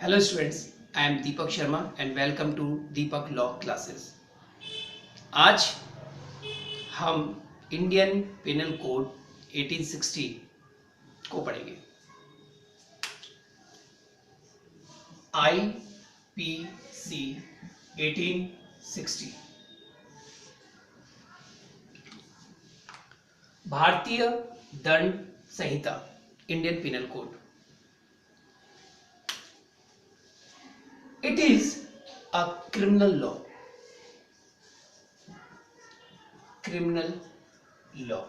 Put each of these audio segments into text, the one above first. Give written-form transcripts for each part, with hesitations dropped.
Hello students, I am Deepak Sharma and welcome to Deepak Law Classes. आज हम Indian penal code 1860 को पढ़ेंगे। IPC 1860 भारतीय दंड संहिता Indian penal code. It is a criminal law. Criminal law.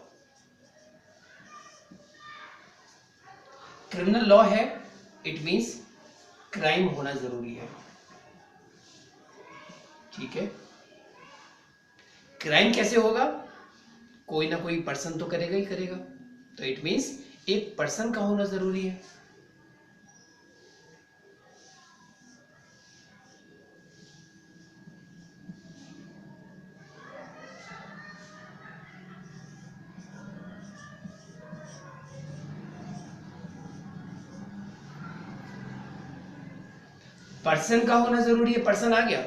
Criminal law है, it means crime होना जरूरी है। ठीक है, क्राइम कैसे होगा? कोई ना कोई पर्सन तो करेगा ही करेगा, तो इट मीन्स एक पर्सन का होना जरूरी है। पर्सन का होना जरूरी है। पर्सन आ गया,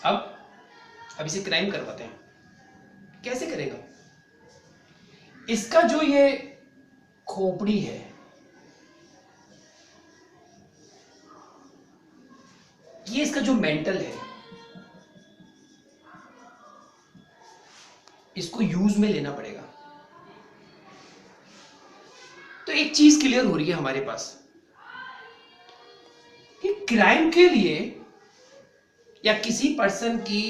अब इसे क्राइम करवाते हैं। कैसे करेगा? इसका जो ये खोपड़ी है, ये इसका जो मेंटल है, इसको यूज में लेना पड़ेगा। तो एक चीज क्लियर हो रही है हमारे पास कि क्राइम के लिए या किसी पर्सन की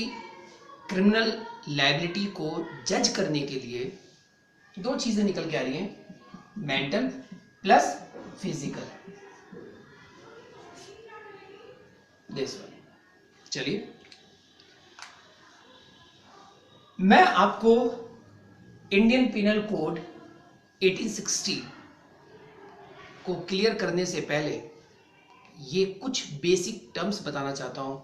क्रिमिनल लायबिलिटी को जज करने के लिए दो चीजें निकल के आ रही हैं, mental plus physical. This one. चलिए, मैं आपको इंडियन पिनल कोड 1860 को क्लियर करने से पहले ये कुछ बेसिक टर्म्स बताना चाहता हूं,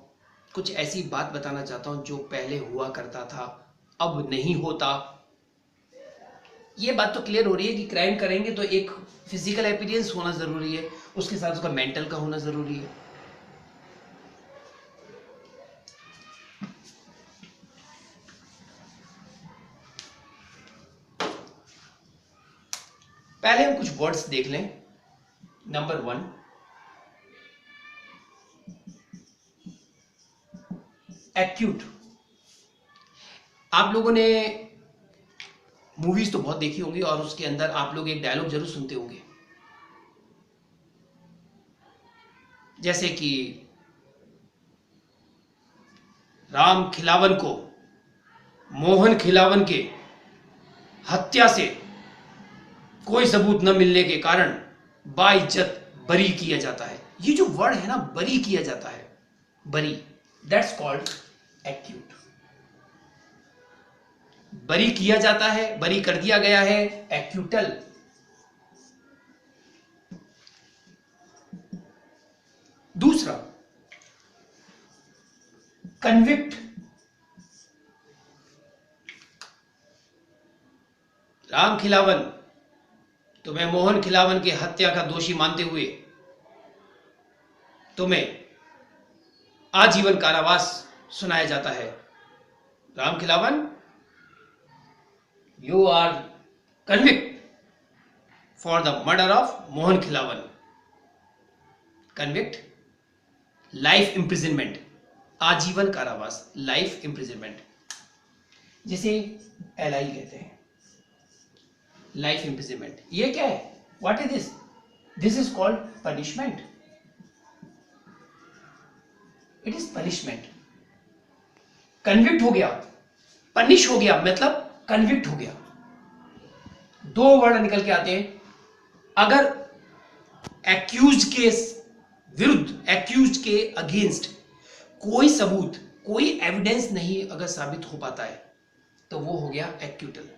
कुछ ऐसी बात बताना चाहता हूं जो पहले हुआ करता था, अब नहीं होता। ये बात तो क्लियर हो रही है कि क्राइम करेंगे तो एक फिजिकल अपीयरेंस होना जरूरी है, उसके साथ उसका मेंटल का होना जरूरी है। पहले हम कुछ वर्ड्स देख लें। Number 1, acute. आप लोगों ने मूवीज तो बहुत देखी होंगी और उसके अंदर आप लोग एक डायलॉग जरूर सुनते होंगे, जैसे कि राम खिलावन को मोहन खिलावन के हत्या से कोई सबूत न मिलने के कारण बाइज्जत बरी किया जाता है। ये जो वर्ड है ना, बरी किया जाता है, बरी, दैट्स कॉल्ड एक्यूट। बरी किया जाता है, बरी कर दिया गया है, एक्यूटल। दूसरा, कन्विक्ट। राम खिलावन, तुम्हें मोहन खिलावन की हत्या का दोषी मानते हुए तुम्हें आजीवन कारावास सुनाया जाता है। Ram Khilawan, you are convict for the murder of Mohan Khilawan. Convict, life imprisonment, आजीवन कारावास, लाइफ इंप्रिजनमेंट, जिसे LI कहते हैं, लाइफ इंप्रिजनमेंट। ये क्या है? What is this? This is called punishment. It is punishment. Convict हो गया, पनिश हो गया, मतलब कन्विक्ट हो गया। दो वर्ड निकल के आते हैं। अगर एक्यूज के विरुद्ध, एक्यूज के अगेंस्ट कोई सबूत, कोई एविडेंस नहीं अगर साबित हो पाता है तो वो हो गया एक्यूटल।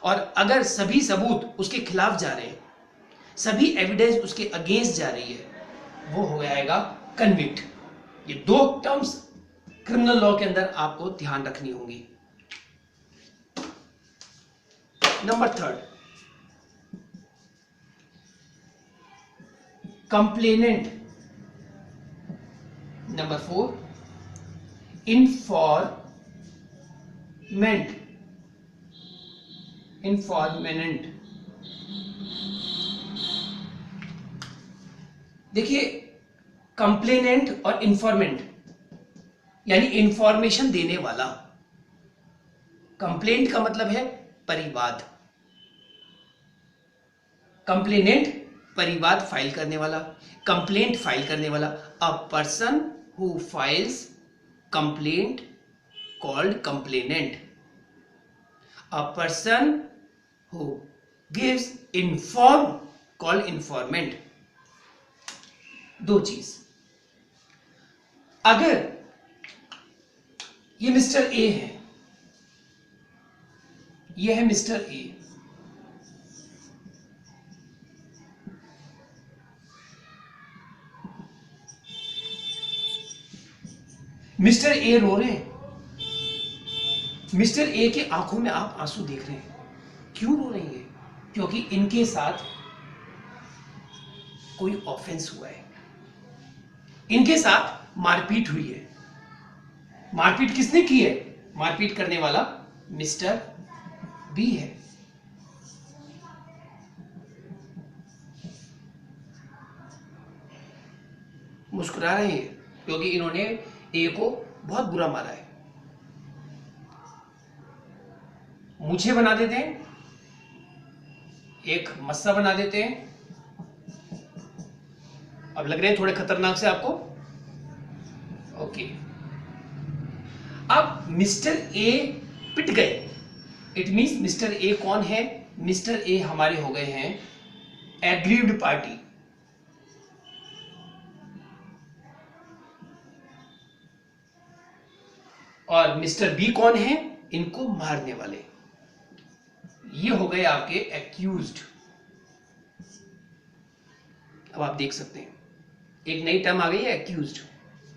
और अगर सभी सबूत उसके खिलाफ जा रहे हैं, सभी एविडेंस उसके अगेंस्ट जा रही है, वो हो जाएगा कन्विक्ट। ये दो टर्म्स क्रिमिनल लॉ के अंदर आपको ध्यान रखनी होंगी। Number 3, complainant. Number 4 informant, informant. देखिए कंप्लेनेंट और इन्फॉर्मेंट यानी इंफॉर्मेशन देने वाला। कंप्लेंट का मतलब है परिवाद, कंप्लेनेंट परिवाद फाइल करने वाला, कंप्लेंट फाइल करने वाला। अ person who files complaint called complainant. A person who gives inform called informant. दो चीज, अगर ये मिस्टर ए है, ये है मिस्टर ए, मिस्टर ए रो रहे हैं, मिस्टर ए के आंखों में आप आंसू देख रहे हैं। क्यों रो रही है? क्योंकि इनके साथ कोई ऑफेंस हुआ है, इनके साथ मारपीट हुई है। मारपीट किसने की है? मारपीट करने वाला मिस्टर बी है। मुस्कुरा रहे हैं क्योंकि इन्होंने ए को बहुत बुरा मारा है। मुझे बना देते हैं, एक मस्सा बना देते हैं। अब लग रहे हैं थोड़े खतरनाक से आपको। ओके, अब मिस्टर ए पिट गए, इट मींस मिस्टर ए कौन है? मिस्टर ए हमारे हो गए हैं एग्रीव्ड पार्टी। और मिस्टर बी कौन है? इनको मारने वाले। ये हो गए आपके एक्यूज्ड। अब आप देख सकते हैं एक नई टर्म आ गई है एक्यूज्ड,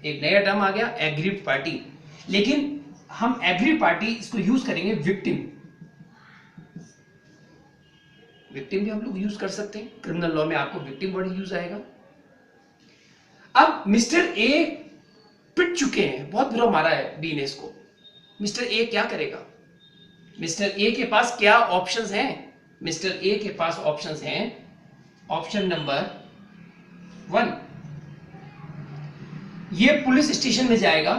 एक नया टर्म आ गया एग्रीव्ड पार्टी। लेकिन हम एग्रीव्ड पार्टी इसको यूज करेंगे विक्टिम। विक्टिम भी हम लोग यूज कर सकते हैं, क्रिमिनल लॉ में आपको विक्टिम वर्ड यूज आएगा। अब मिस्टर ए पिट चुके हैं, बहुत बुरा मारा है बी ने इसको। मिस्टर ए क्या करेगा? मिस्टर ए के पास क्या ऑप्शंस हैं? मिस्टर ए के पास ऑप्शंस हैं, ऑप्शन नंबर 1, ये पुलिस स्टेशन में जाएगा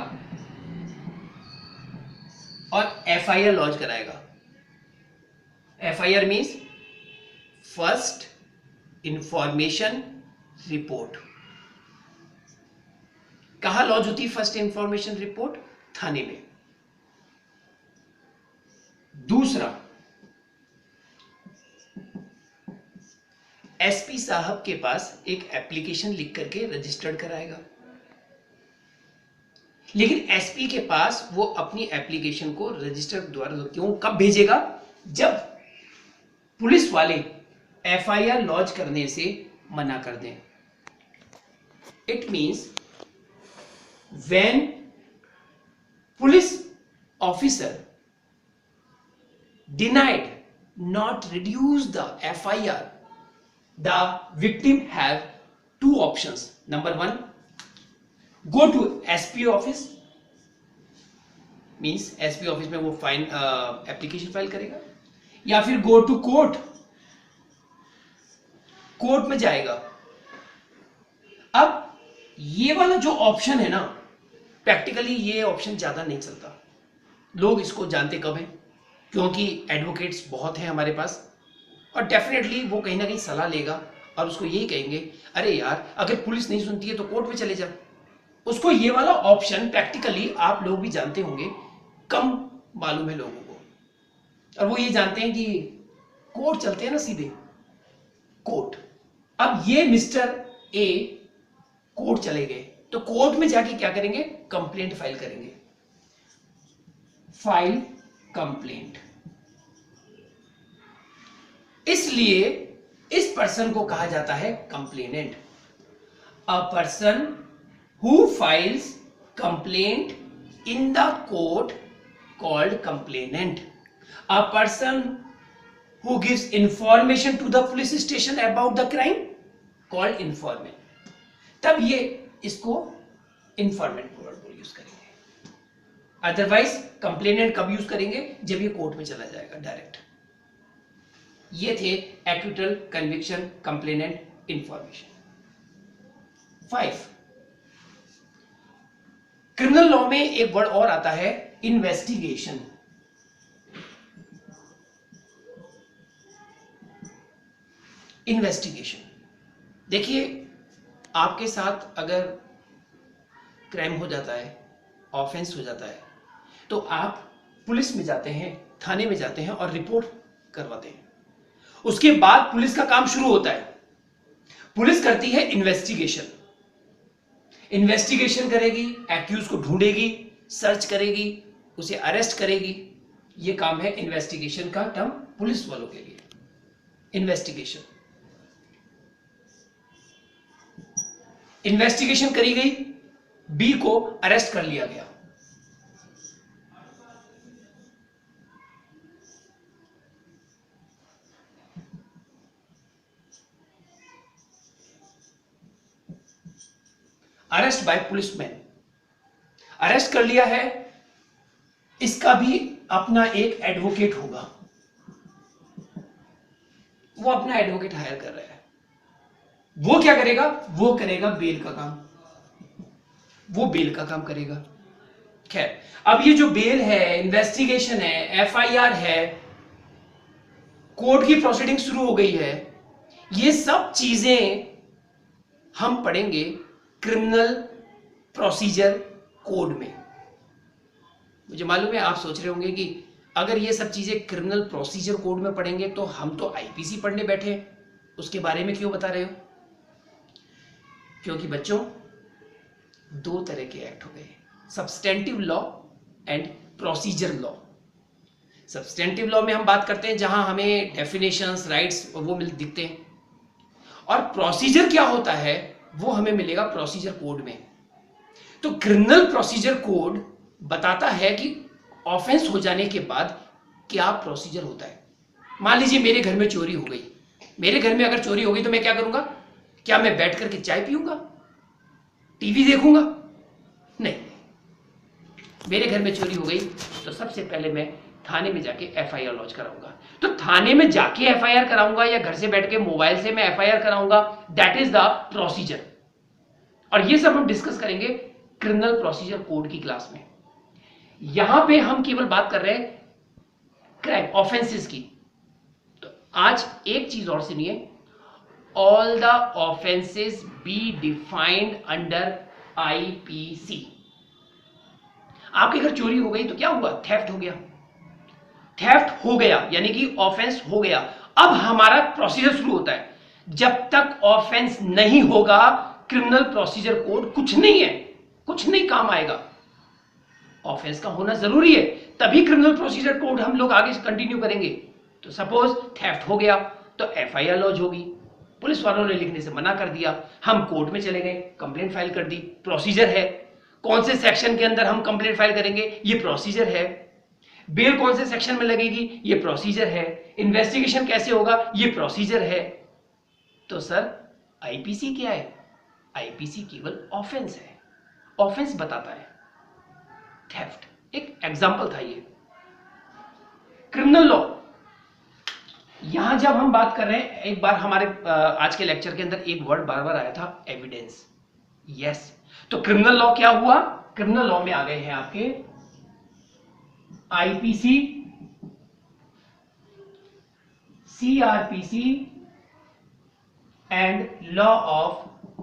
और एफआईआर लॉन्च कराएगा। FIR means first information report. कहां लॉन्च होती है फर्स्ट इंफॉर्मेशन रिपोर्ट? थाने में। दूसरा, एसपी साहब के पास एक एप्लीकेशन लिख करके रजिस्टर्ड कराएगा। लेकिन एसपी के पास वो अपनी एप्लीकेशन को रजिस्टर द्वारा क्यों कब भेजेगा? जब पुलिस वाले एफआईआर लॉन्च करने से मना कर दें। It means when police officer denied not reduce the FIR, the victim have two options. Number 1, go to SP office, means SP office में वो फाइन एप्लीकेशन फाइल करेगा, या फिर go to court, कोर्ट में जाएगा। अब ये वाला जो ऑप्शन है ना, प्रैक्टिकली ये ऑप्शन ज्यादा नहीं चलता। लोग इसको जानते कब हैं? क्योंकि एडवोकेट्स बहुत हैं हमारे पास, और डेफिनेटली वो कहीं ना कहीं सलाह लेगा और उसको यही कहेंगे, अरे यार अगर पुलिस नहीं सुनती है तो कोर्ट में चले जा। उसको ये वाला ऑप्शन प्रैक्टिकली आप लोग भी जानते होंगे, कम मालूम है लोगों को, और वो ये जानते हैं कि कोर्ट चलते हैं ना सीधे कोर्ट। अब ये मिस्टर ए कोर्ट चले गए तो कोर्ट में जाके क्या करेंगे? कंप्लेंट फाइल करेंगे। File complaint. इसलिए इस पर्सन को कहा जाता है complainant. A person who files complaint in the court called complainant. A person who gives information to the police station about the crime called informant. तब ये इसको इंफॉर्मेंट प्रोवर्ब यूज करेंगे। अदरवाइज कंप्लेनेंट कब use करेंगे? जब ये court में चला जाएगा डायरेक्ट। ये थे acquittal, conviction, complainant, information. 5, criminal law में एक वर्ड और आता है, इन्वेस्टिगेशन। इन्वेस्टिगेशन देखिए, आपके साथ अगर क्राइम हो जाता है, ऑफेंस हो जाता है, तो आप पुलिस में जाते हैं, थाने में जाते हैं और रिपोर्ट करवाते हैं। उसके बाद पुलिस का काम शुरू होता है। पुलिस करती है इन्वेस्टिगेशन। इन्वेस्टिगेशन करेगी, एक्यूज को ढूंढेगी, सर्च करेगी, उसे अरेस्ट करेगी। यह काम है इन्वेस्टिगेशन का, टर्म पुलिस वालों के लिए। इन्वेस्टिगेशन, इन्वेस्टिगेशन करी गई, बी को अरेस्ट कर लिया गया। अरेस्ट बाय पुलिसमैन, अरेस्ट कर लिया है। इसका भी अपना एक एडवोकेट होगा, वो अपना एडवोकेट हायर कर रहा है। वो क्या करेगा? वो करेगा बेल का काम, वो बेल का काम करेगा। खैर, अब ये जो बेल है, इन्वेस्टिगेशन है, एफआईआर है, कोर्ट की प्रोसीडिंग शुरू हो गई है, ये सब चीजें हम पढ़ेंगे क्रिमिनल प्रोसीजर कोड में। मुझे मालूम है आप सोच रहे होंगे कि अगर ये सब चीजें क्रिमिनल प्रोसीजर कोड में पढ़ेंगे तो हम तो आईपीसी पढ़ने बैठे हैं, उसके बारे में क्यों बता रहे हो? क्योंकि बच्चों, दो तरह के एक्ट हो गए, substantive law and procedure law. Substantive law में हम बात करते हैं जहां हमें डेफिनेशंस, राइट्स वो दिखते हैं, और प्रोसीजर क्या होता है वो हमें मिलेगा प्रोसीजर कोड में। तो क्रिमिनल प्रोसीजर कोड बताता है कि ऑफेंस हो जाने के बाद क्या प्रोसीजर होता है। मान लीजिए मेरे घर में चोरी हो गई। मेरे घर में अगर चोरी हो गई तो मैं क्या करूंगा? क्या मैं बैठ करके चाय पीऊंगा, टीवी देखूंगा? नहीं। मेरे घर में चोरी हो गई तो सबसे पहले मैं थाने में जाके एफआईआर लॉन्च कराऊंगा। तो थाने में जाके एफआईआर कराऊंगा या घर से बैठ के मोबाइल से मैं एफआईआर कराऊंगा, दैट इज द प्रोसीजर। और ये सब हम डिस्कस करेंगे क्रिमिनल प्रोसीजर कोड की क्लास में। यहां पे हम केवल बात कर रहे हैं क्राइम ऑफेंसेस की। तो आज एक चीज और सुनिए, all the offences be defined under IPC. आपके घर चोरी हो गई तो क्या हुआ? थेफ्ट हो गया। थेफ्ट हो गया यानी कि ऑफेंस हो गया। अब हमारा प्रोसीजर शुरू होता है। जब तक ऑफेंस नहीं होगा, क्रिमिनल प्रोसीजर कोड कुछ नहीं है, कुछ नहीं काम आएगा। ऑफेंस का होना जरूरी है, तभी क्रिमिनल प्रोसीजर कोड हम लोग आगे कंटिन्यू करेंगे। तो सपोज थेफ्ट हो गया तो एफआईआर लॉन्च होगी। पुलिस वालों ने लिखने से मना कर दिया, हम कोर्ट में चले गए, कंप्लेंट फाइल कर दी, प्रोसीजर है। कौन से सेक्शन के अंदर हम कंप्लेंट फाइल करेंगे, ये प्रोसीजर है। बेल कौन से सेक्शन में लगेगी, ये प्रोसीजर है। इन्वेस्टिगेशन कैसे होगा, ये प्रोसीजर है। तो सर आईपीसी क्या है? आईपीसी केवल ऑफेंस है, ऑफेंस बताता है। थेफ्ट एक एग्जांपल था ये। क्रिमिनल लॉ, यहां जब हम बात कर रहे हैं, एक बार हमारे आज के लेक्चर के अंदर एक वर्ड बार बार आया था, एविडेंस। यस, तो क्रिमिनल लॉ क्या हुआ? क्रिमिनल लॉ में आ गए हैं आपके IPC, CrPC and law of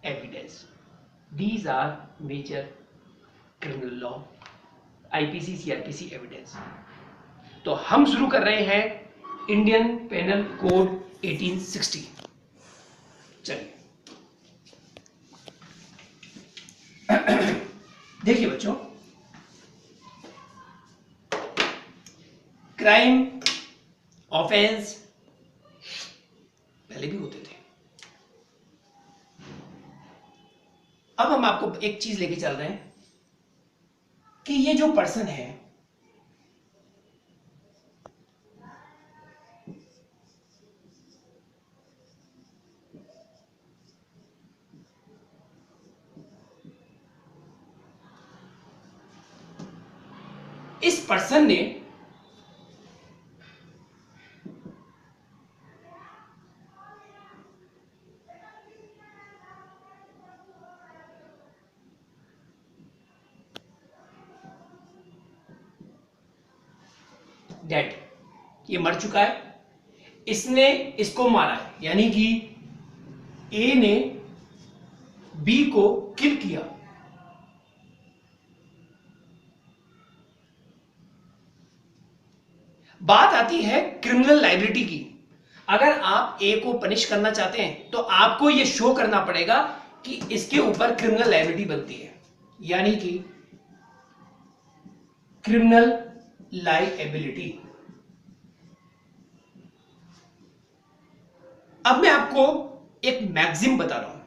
evidence. These are major criminal law, IPC, CrPC, evidence. तो हम शुरू कर रहे हैं इंडियन पेनल कोड 1860। चलिए देखिए बच्चों, क्राइम, ऑफेंस पहले भी होते थे। अब हम आपको एक चीज लेके चल रहे हैं कि ये जो पर्सन है, इस पर्सन ने डेड, ये मर चुका है, इसने इसको मारा है, यानी कि ए ने बी को किल किया। बात आती है क्रिमिनल लायबिलिटी की। अगर आप ए को पनिश करना चाहते हैं तो आपको यह शो करना पड़ेगा कि इसके ऊपर क्रिमिनल लायबिलिटी बनती है, यानी कि क्रिमिनल लायबिलिटी। अब मैं आपको एक मैक्सिम बता रहा हूं,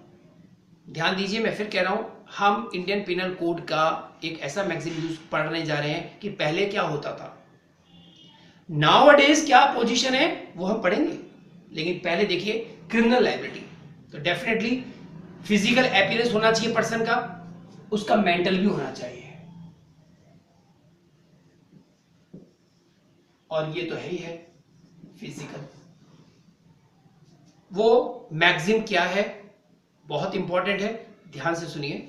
ध्यान दीजिए, मैं फिर कह रहा हूं, हम इंडियन पिनल कोड का एक ऐसा मैक्सिम यूज पढ़ने जा रहे हैं कि पहले क्या होता था, नाउअडेज क्या पोजीशन है वो हम पढ़ेंगे, लेकिन पहले देखिए क्रिमिनल लायबिलिटी। तो डेफिनेटली फिजिकल अपीयरेंस होना चाहिए पर्सन का, उसका मेंटल भी होना चाहिए, और ये तो है ही है फिजिकल। वो मैक्सिम क्या है, बहुत इंपॉर्टेंट है, ध्यान से सुनिए।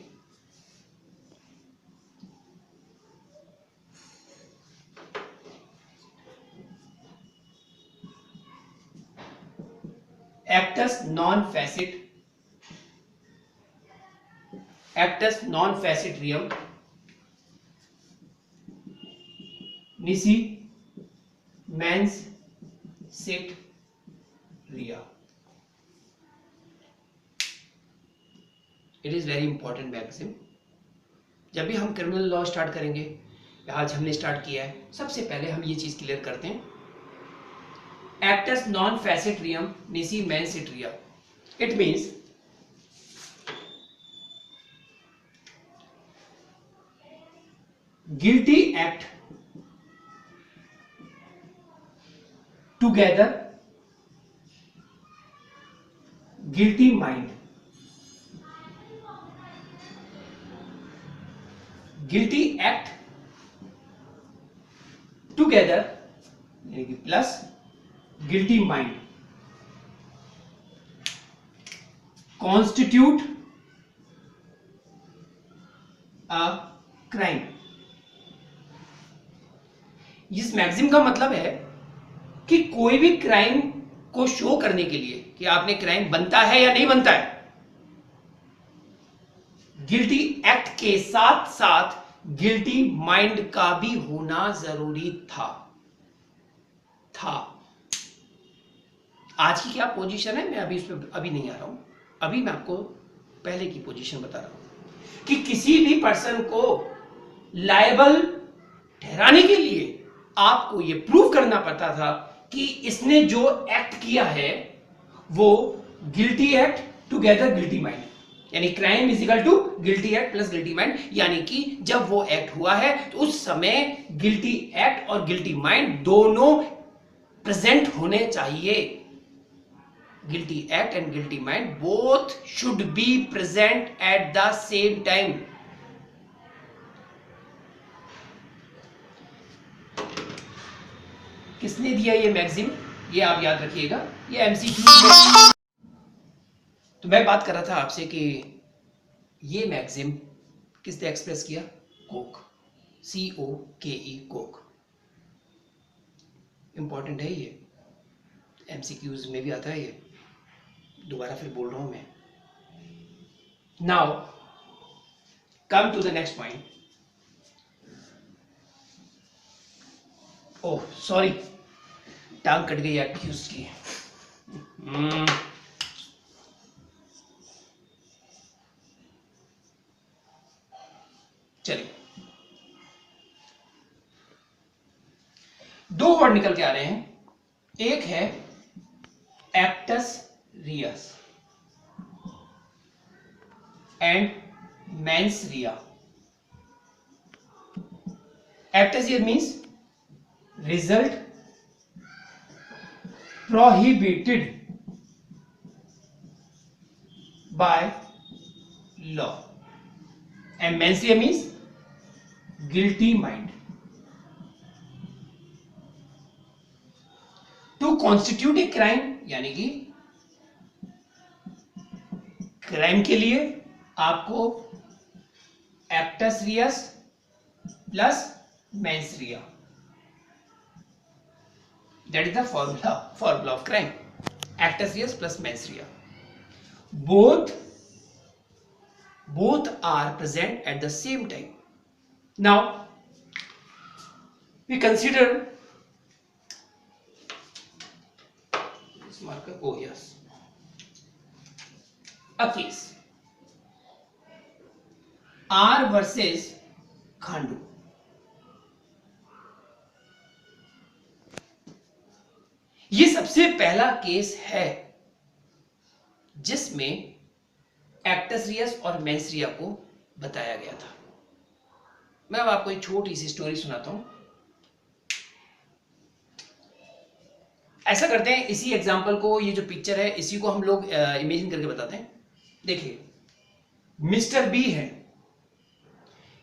Actus non facit reum nisi mens sit rea. It is very important maxim. जब भी हम क्रिमिनल लॉ स्टार्ट करेंगे, आज हमने स्टार्ट किया है, सबसे पहले हम ये चीज क्लियर करते हैं, actus non facit reum nisi mens sit rea. It means guilty act together guilty mind, guilty act together यानी कि plus guilty mind constitute a crime। इस मैक्सिम का मतलब है कि कोई भी क्राइम को शो करने के लिए कि आपने क्राइम बनता है या नहीं बनता है, गिल्टी एक्ट के साथ साथ गिल्टी माइंड का भी होना जरूरी था। आज की क्या पोजीशन है, मैं अभी उस पर अभी नहीं आ रहा हूं, अभी मैं आपको पहले की पोजीशन बता रहा हूं कि किसी भी पर्सन को लायबल ठहराने के लिए आपको यह प्रूव करना पड़ता था कि इसने जो एक्ट किया है वो guilty act together guilty mind, यानी crime is equal to guilty act plus guilty mind, यानी कि जब वो एक्ट हुआ है तो उस समय गिल्टी एक्ट और गिल्टी माइंड दोनों प्रेजेंट होने चाहिए। Guilty act and guilty mind both should be present at the same time. किसने दिया ये मैक्सिम, ये आप याद रखिएगा, ये एमसीक्यू में। तो मैं बात कर रहा था आपसे कि ये मैक्सिम किसने एक्सप्रेस किया, कोक, COKE, कोक। इंपॉर्टेंट है ये, एमसीक्यूज में भी आता है ये, दोबारा फिर बोल रहा हूं मैं। Now come to the next point. Oh sorry, टांग कट गई एक्यूज की। चलिए, दो वर्ड निकल के आ रहे हैं, एक है actus reus and mens rea. Actus reus means result prohibited by law, and mens rea means guilty mind, constitute a crime, यानी कि क्राइम के लिए आपको actus reus plus mens rea, that is the formula of crime, actus reus plus mens rea. Both are present at the same time. Now we consider this marker. Oh yes, a case R versus Khandu. ये सबसे पहला case है जिसमें acts Reis और mains रिया को बताया गया था. मैं अब आपको एक छोटी सी स्टोरी सुनाता हूं. ऐसा करते हैं, इसी एग्जांपल को, ये जो पिक्चर है इसी को हम लोग इमेजिन करके बताते हैं. देखिए, मिस्टर बी है.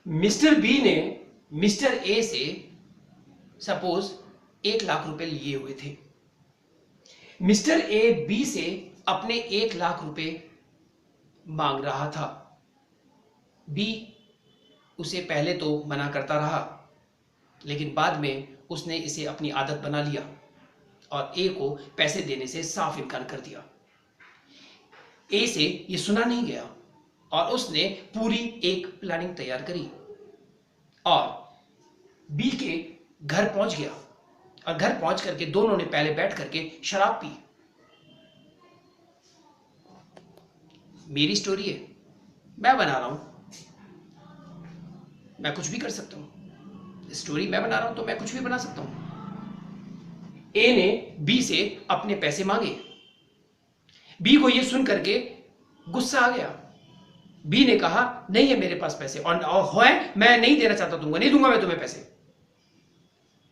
मिस्टर बी ने मिस्टर ए से सपोज 1 लाख रुपए लिए हुए थे. मिस्टर ए बी से अपने 1 लाख रुपए मांग रहा था. बी उसे पहले तो मना करता रहा, लेकिन बाद में उसने इसे अपनी आदत बना लिया और ए को पैसे देने से साफ इनकार कर दिया. ए से ये सुना नहीं गया और उसने पूरी एक प्लानिंग तैयार करी और बी के घर पहुंच गया और घर पहुंच करके दोनों ने पहले बैठ करके शराब पी. मेरी स्टोरी है, मैं बना रहा हूं, मैं कुछ भी कर सकता हूं. स्टोरी मैं बना रहा हूं तो मैं कुछ भी बना सकता हूं. ए ने बी से अपने पैसे मांगे. बी को यह सुन करके गुस्सा आ गया. बी ने कहा नहीं है मेरे पास पैसे और है, मैं नहीं देना चाहता तुमको, नहीं दूंगा मैं तुम्हें पैसे.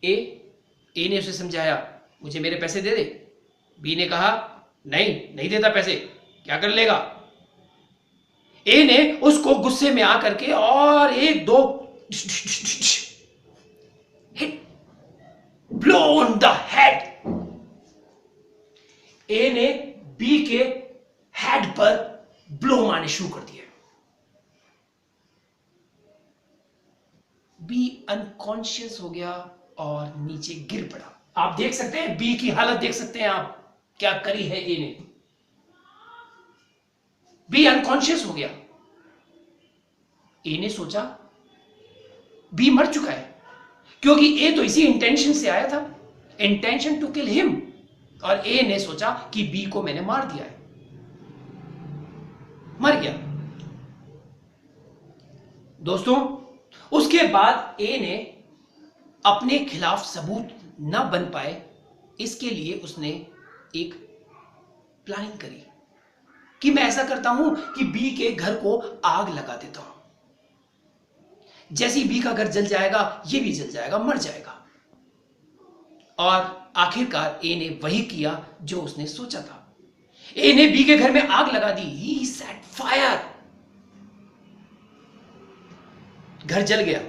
ए ने उसे समझाया मुझे मेरे पैसे दे दे. बी ने कहा नहीं देता पैसे, क्या कर लेगा. ए ने उसको गुस्से में आकर के और 1-2 hit blow on the head. A ने बी के हेड पर ब्लो मारने शुरू कर दिया. बी अनकॉन्शियस हो गया और नीचे गिर पड़ा. आप देख सकते हैं बी की हालत, देख सकते हैं आप क्या करी है ए ने. बी अनकॉन्शियस हो गया. ए ने सोचा बी मर चुका है, क्योंकि ए तो इसी इंटेंशन से आया था, इंटेंशन टू किल हिम, और ए ने सोचा कि बी को मैंने मार दिया है, मर गया. दोस्तों, उसके बाद ए ने अपने खिलाफ सबूत न बन पाए, इसके लिए उसने एक प्लानिंग करी कि मैं ऐसा करता हूं कि बी के घर को आग लगा देता हूं. जैसे ही बी का घर जल जाएगा ये भी जल जाएगा, मर जाएगा. और आखिरकार ए ने वही किया जो उसने सोचा था. ए ने बी के घर में आग लगा दी. ही सेट फायर. घर जल गया.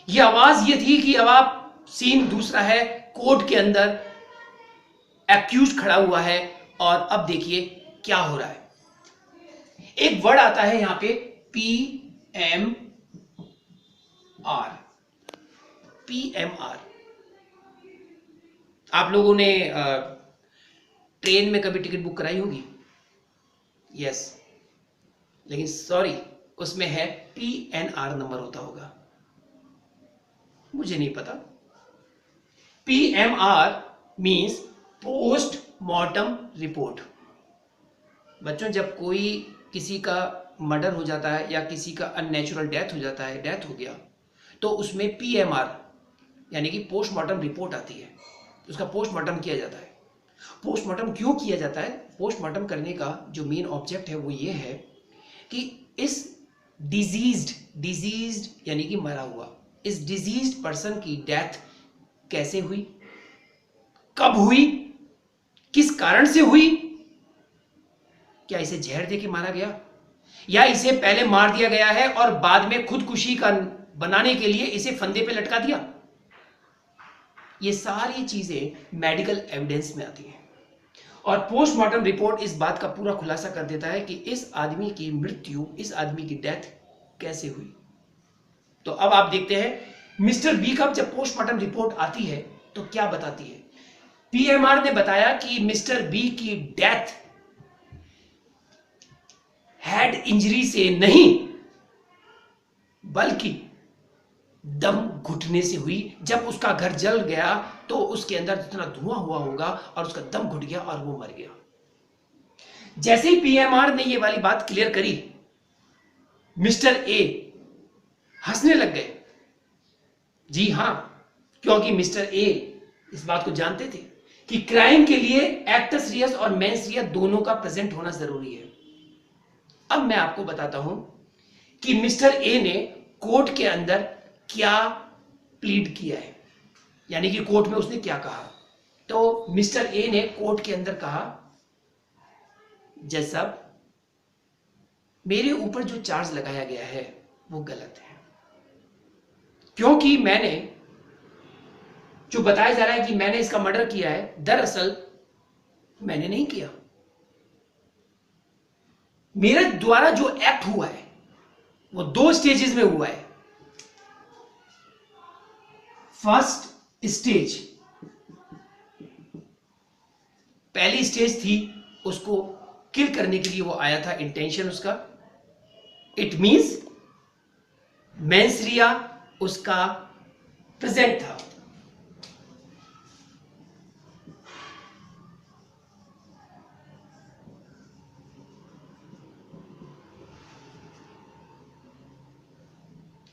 ये आवाज ये थी कि अब आप, सीन दूसरा है, कोर्ट के अंदर एक्यूज खड़ा हुआ है और अब देखिए क्या हो रहा है. एक वर्ड आता है यहां पे PMR. PMR. आप लोगों ने ट्रेन में कभी टिकट बुक कराई होगी? यस, लेकिन सॉरी, उसमें है PNR नंबर होता होगा, मुझे नहीं पता. PMR means postmortem report. बच्चों, जब कोई किसी का मर्डर हो जाता है या किसी का अननेचुरल डेथ हो जाता है, डेथ हो गया, तो उसमें PMR यानी कि पोस्टमार्टम रिपोर्ट आती है, उसका पोस्टमार्टम किया जाता है. पोस्टमार्टम क्यों किया जाता है? पोस्टमार्टम करने का जो मेन ऑब्जेक्ट है वो ये है कि इस डिजीज्ड यानी कि मरा हुआ, इस डिजीज्ड पर्सन की डेथ कैसे हुई, कब हुई, किस कारण से हुई. क्या इसे जहर देके मारा गया, या इसे पहले मार दिया गया है और बाद में खुदकुशी का बनाने के लिए इसे फंदे पे लटका दिया, ये सारी चीजें मेडिकल एविडेंस में आती हैं और पोस्टमार्टम रिपोर्ट इस बात का पूरा खुलासा कर देता है कि इस आदमी की मृत्यु, इस आदमी की डेथ कैसे हुई। तो अब आप देखते हैं मिस्टर बी का जब पोस्टमार्टम रिपोर्ट आती है तो क्या बताती है। पीएमआर ने बताया कि मिस्टर बी की डेथ हेड इंजरी से नहीं बल्कि दम घुटने से हुई। जब उसका घर जल गया तो उसके अंदर जितना धुआं हुआ होगा और उसका दम घुट गया और वो मर गया। जैसे ही पीएमआर ने ये वाली बात क्लियर करी, मिस्टर ए हंसने लग गए। जी हां, क्योंकि मिस्टर ए इस बात को जानते थे कि क्राइम के लिए एक्टस रियस और मेंस रियस दोनों का प्रेजेंट होना जरूरी है। अब मैं आपको बताता हूं कि मिस्टर ए ने कोर्ट के अंदर क्या प्लीड किया है, यानी कि कोर्ट में उसने क्या कहा। तो मिस्टर ए ने कोर्ट के अंदर कहा, जज साहब मेरे ऊपर जो चार्ज लगाया गया है वो गलत है, क्योंकि मैंने जो बताया जा रहा है कि मैंने इसका मर्डर किया है, दरअसल मैंने नहीं किया। मेरे द्वारा जो एक्ट हुआ है वो 2 स्टेजेस में हुआ है। फर्स्ट स्टेज, पहली स्टेज थी उसको किल करने के लिए वो आया था, इंटेंशन उसका, इट मींस मेंसरिया उसका प्रेजेंट था।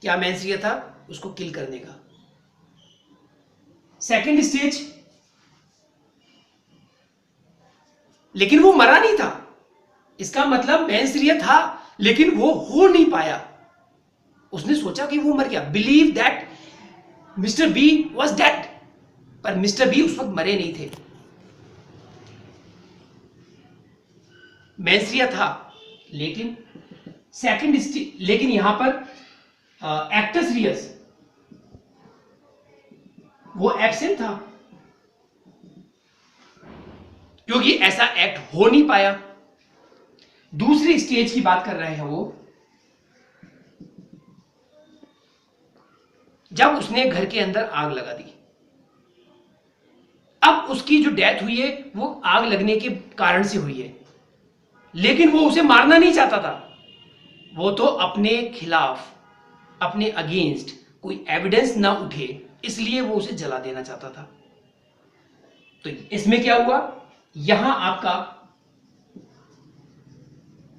क्या मेंसरिया था? उसको किल करने का। सेकंड स्टेज, लेकिन वो मरा नहीं था। इसका मतलब मेंसरिया था लेकिन वो हो नहीं पाया। उसने सोचा कि वो मर गया, believe that mister B was dead, पर मिस्टर बी उस वक्त मरे नहीं थे, मेंसरिया था। लेकिन सेकंड स्टेज, लेकिन यहां पर एक्टस रियस वो एब्सेंट था, क्योंकि ऐसा एक्ट हो नहीं पाया। दूसरी स्टेज की बात कर रहे हैं वो, जब उसने घर के अंदर आग लगा दी। अब उसकी जो डेथ हुई है वो आग लगने के कारण से हुई है, लेकिन वो उसे मारना नहीं चाहता था। वो तो अपने खिलाफ, अपने अगेंस्ट कोई एविडेंस ना उठे, इसलिए वो उसे जला देना चाहता था। तो इसमें क्या हुआ, यहां आपका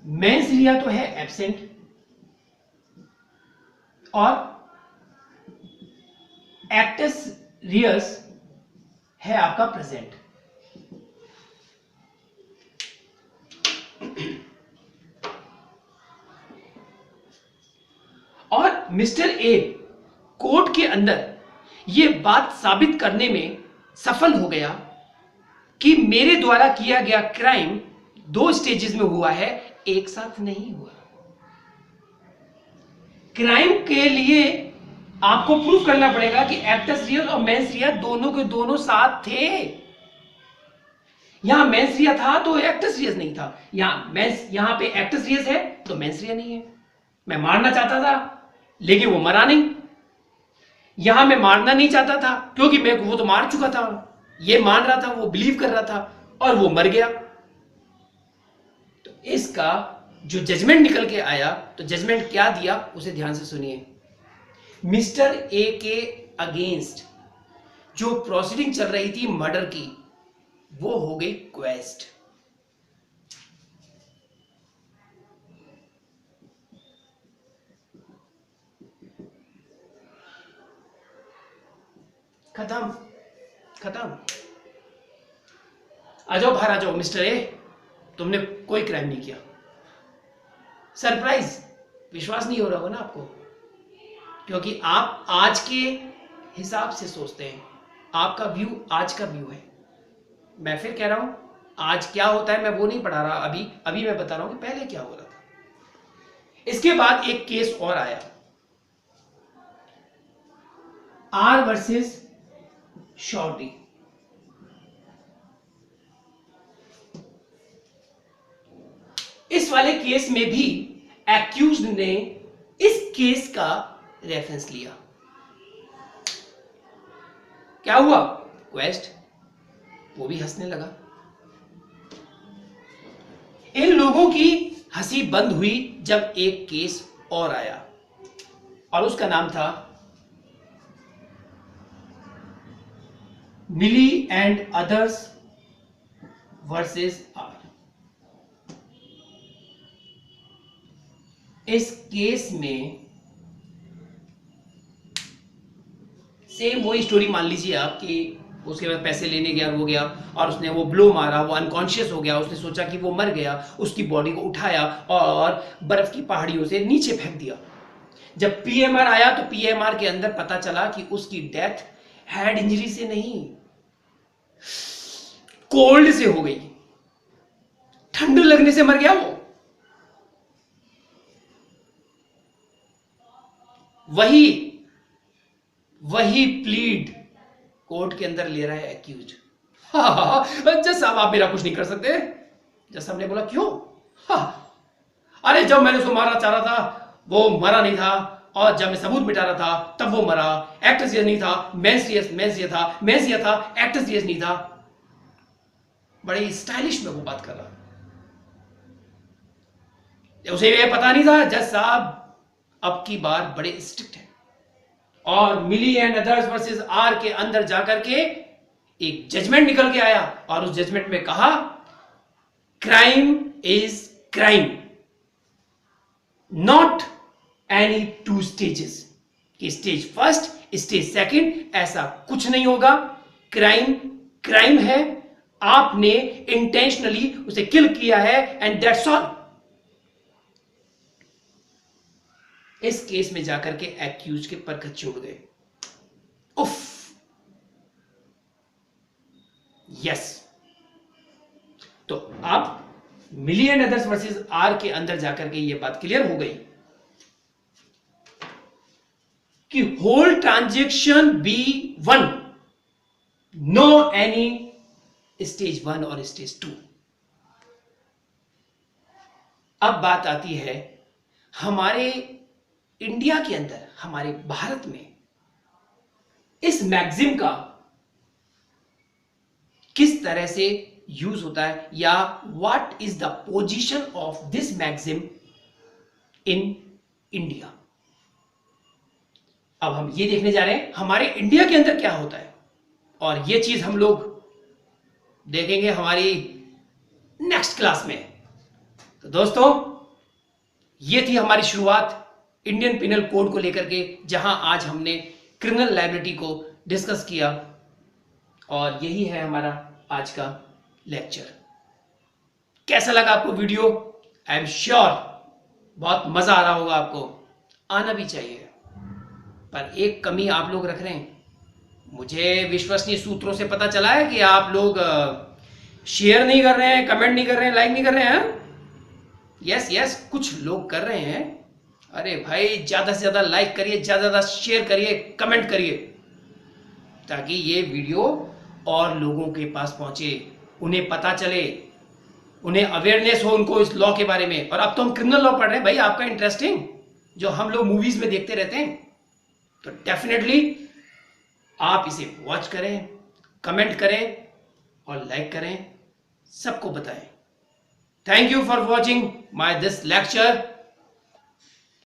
मेंसरिया तो है एब्सेंट और एक्टस रियस है आपका प्रेजेंट। और मिस्टर ए कोर्ट के अंदर यह बात साबित करने में सफल हो गया कि मेरे द्वारा किया गया क्राइम 2 स्टेजेस में हुआ है, एक साथ नहीं हुआ। क्राइम के लिए आपको प्रूफ करना पड़ेगा कि एक्टस रियस और मेंसरिया दोनों के दोनों साथ थे। यहां मेंसरिया था तो एक्टस रियस नहीं था, यहां पे एक्टस रियस है तो मेंसरिया नहीं है। मैं मारना चाहता था लेकिन वो मरा नहीं। यहां मैं मारना नहीं चाहता था क्योंकि वो तो मार चुका था, ये मान रहा था, वो बिलीव कर रहा था और वो मर गया। तो इसका जो जजमेंट निकल के आया, तो जजमेंट क्या दिया उसे ध्यान से सुनिए। मिस्टर ए के अगेंस्ट जो प्रोसीडिंग चल रही थी मर्डर की, वो हो गई क्वेस्ट। खत्म खत्म। आ जाओ बाहर, आ जाओ मिस्टर ए, तुमने कोई क्राइम नहीं किया। सरप्राइज, विश्वास नहीं हो रहा होगा ना आपको, क्योंकि आप आज के हिसाब से सोचते हैं, आपका व्यू आज का व्यू है। मैं फिर कह रहा हूं, आज क्या होता है मैं वो नहीं पढ़ा रहा, अभी मैं बता रहा हूं कि पहले क्या हो रहा था। इसके बाद एक केस और आया, आर वर्सेस श्योरिटी। इस वाले केस में भी एक्यूज्ड ने इस केस का रेफरेंस लिया। क्या हुआ? क्वेस्ट वो भी हंसने लगा। इन लोगों की हंसी बंद हुई जब एक केस और आया और उसका नाम था मिली एंड अदर्स वर्सेस आर। इस केस में सेम वही स्टोरी मान लीजिए आप कि उसके बाद पैसे लेने गया, वो गया और उसने वो ब्लो मारा, वो अनकॉन्शियस हो गया, उसने सोचा कि वो मर गया, उसकी बॉडी को उठाया और बर्फ की पहाड़ियों से नीचे फेंक दिया। जब पीएमआर आया तो पीएमआर के अंदर पता चला कि उसकी डेथ हेड इंजरी से नहीं, कोल्ड से हो गई, ठंड लगने से मर गया वो। वही प्लीड कोर्ट के अंदर ले रहा है एक्यूज। जज साहब आप मेरा कुछ नहीं कर सकते। जज साहब ने बोला क्यों? अरे जब मैंने उसको मारना चाह रहा था वो मरा नहीं था, और जब मैं सबूत मिटा रहा था तब वो मरा। एक्टर सीरियस नहीं था, मैं सीरियस था, एक्टर सीरियस नहीं था। बड़े स्टाइलिश में वो बात कर रहा। उसे ये पता नहीं था जज साहब अब की बार बड़े स्ट्रिक्ट है और मिली एंड अदर्स वर्सेस आर के अंदर जाकर के एक जजमेंट निकल के आया और उस जजमेंट में कहा crime is crime, not any two stages, कि स्टेज फर्स्ट स्टेज सेकंड ऐसा कुछ नहीं होगा। क्राइम क्राइम है, आपने इंटेंशनली उसे किल किया है एंड दैट्स ऑल। इस केस में जाकर के एक्यूज के परखच्चे उड़ गए। उफ, यस। तो अब मिली एंड अदर्स वर्सेस आर के अंदर जाकर के ये बात क्लियर हो गई कि whole transaction B1, no any stage 1 और स्टेज 2। अब बात आती है हमारे इंडिया के अंदर, हमारे भारत में इस मैगजीम का किस तरह से यूज होता है, या what is the position of this maxim in India. अब हम ये देखने जा रहे हैं हमारे इंडिया के अंदर क्या होता है, और ये चीज हम लोग देखेंगे हमारी नेक्स्ट क्लास में। तो दोस्तों, ये थी हमारी शुरुआत इंडियन पिनल कोड को लेकर के, जहां आज हमने क्रिमिनल लायबिलिटी को डिस्कस किया, और यही है हमारा आज का लेक्चर। कैसा लगा आपको वीडियो? आई एम श्योर बहुत मजा आ रहा होगा आपको, आना भी चाहिए। पर एक कमी आप लोग रख रहे हैं, मुझे विश्वसनीय सूत्रों से पता चला है कि आप लोग शेयर नहीं कर रहे हैं, कमेंट नहीं कर रहे हैं, लाइक नहीं कर रहे हैं। यस, कुछ लोग कर रहे हैं। अरे भाई, ज्यादा से ज्यादा लाइक करिए, ज्यादा से ज्यादा शेयर करिए, कमेंट करिए, ताकि ये वीडियो और लोगों के पास पहुंचे, उन्हें पता चले, उन्हें अवेयरनेस हो उनको इस लॉ के बारे में। और अब तो हम क्रिमिनल लॉ पढ़ रहे हैं भाई, आपका इंटरेस्टिंग जो हम लोग मूवीज में देखते रहते हैं। तो डेफिनेटली आप इसे वॉच करें, कमेंट करें और लाइक करें, सबको बताएं। Thank you for watching my this lecture.